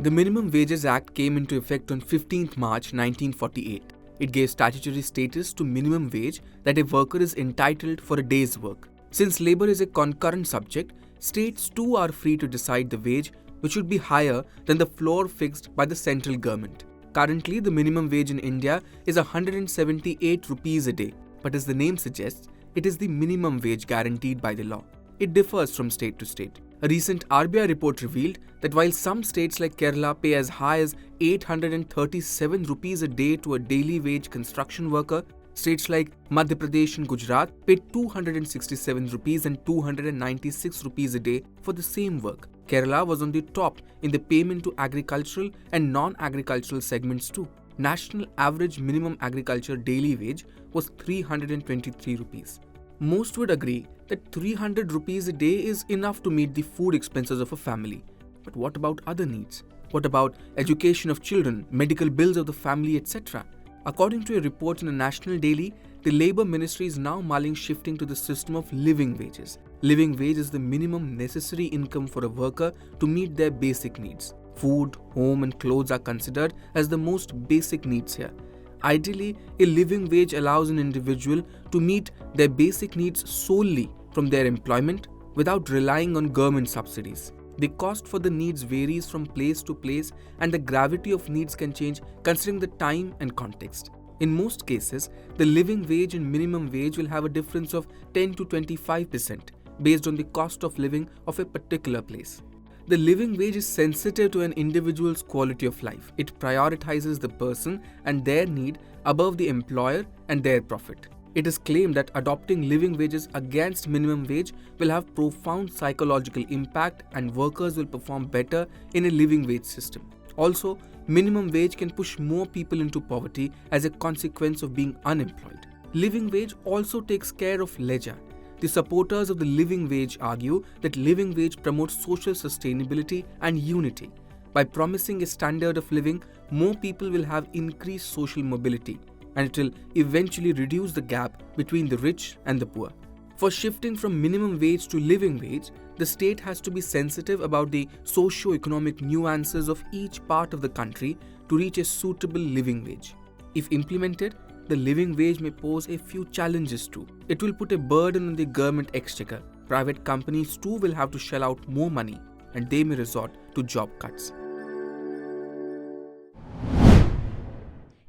The Minimum Wages Act came into effect on 15th March 1948. It gave statutory status to minimum wage that a worker is entitled for a day's work. Since labour is a concurrent subject, states too are free to decide the wage, which should be higher than the floor fixed by the central government. Currently, the minimum wage in India is 178 rupees a day, but as the name suggests, it is the minimum wage guaranteed by the law. It differs from state to state. A recent RBI report revealed that while some states like Kerala pay as high as 837 rupees a day to a daily wage construction worker, states like Madhya Pradesh and Gujarat pay 267 rupees and 296 rupees a day for the same work. Kerala was on the top in the payment to agricultural and non-agricultural segments too. National average minimum agriculture daily wage was 323 rupees. Most would agree that 300 rupees a day is enough to meet the food expenses of a family. But what about other needs? What about education of children, medical bills of the family, etc.? According to a report in a national daily, the Labour Ministry is now mulling shifting to the system of living wages. Living wage is the minimum necessary income for a worker to meet their basic needs. Food, home and clothes are considered as the most basic needs here. Ideally, a living wage allows an individual to meet their basic needs solely from their employment without relying on government subsidies. The cost for the needs varies from place to place and the gravity of needs can change considering the time and context. In most cases, the living wage and minimum wage will have a difference of 10 to 25% based on the cost of living of a particular place. The living wage is sensitive to an individual's quality of life. It prioritizes the person and their need above the employer and their profit. It is claimed that adopting living wages against minimum wage will have profound psychological impact and workers will perform better in a living wage system. Also, minimum wage can push more people into poverty as a consequence of being unemployed. Living wage also takes care of leisure. The supporters of the living wage argue that living wage promotes social sustainability and unity. By promising a standard of living, more people will have increased social mobility, and it will eventually reduce the gap between the rich and the poor. For shifting from minimum wage to living wage, the state has to be sensitive about the socio-economic nuances of each part of the country to reach a suitable living wage. If implemented, the living wage may pose a few challenges too. It will put a burden on the government exchequer. Private companies too will have to shell out more money and they may resort to job cuts.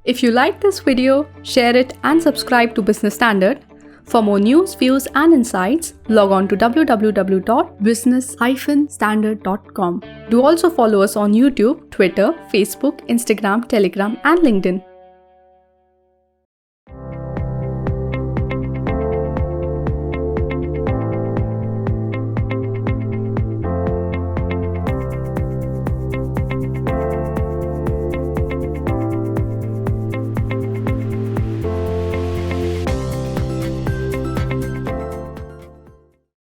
If you like this video, share it and subscribe to Business Standard. For more news, views and insights, log on to www.business-standard.com. Do also follow us on YouTube, Twitter, Facebook, Instagram, Telegram and LinkedIn.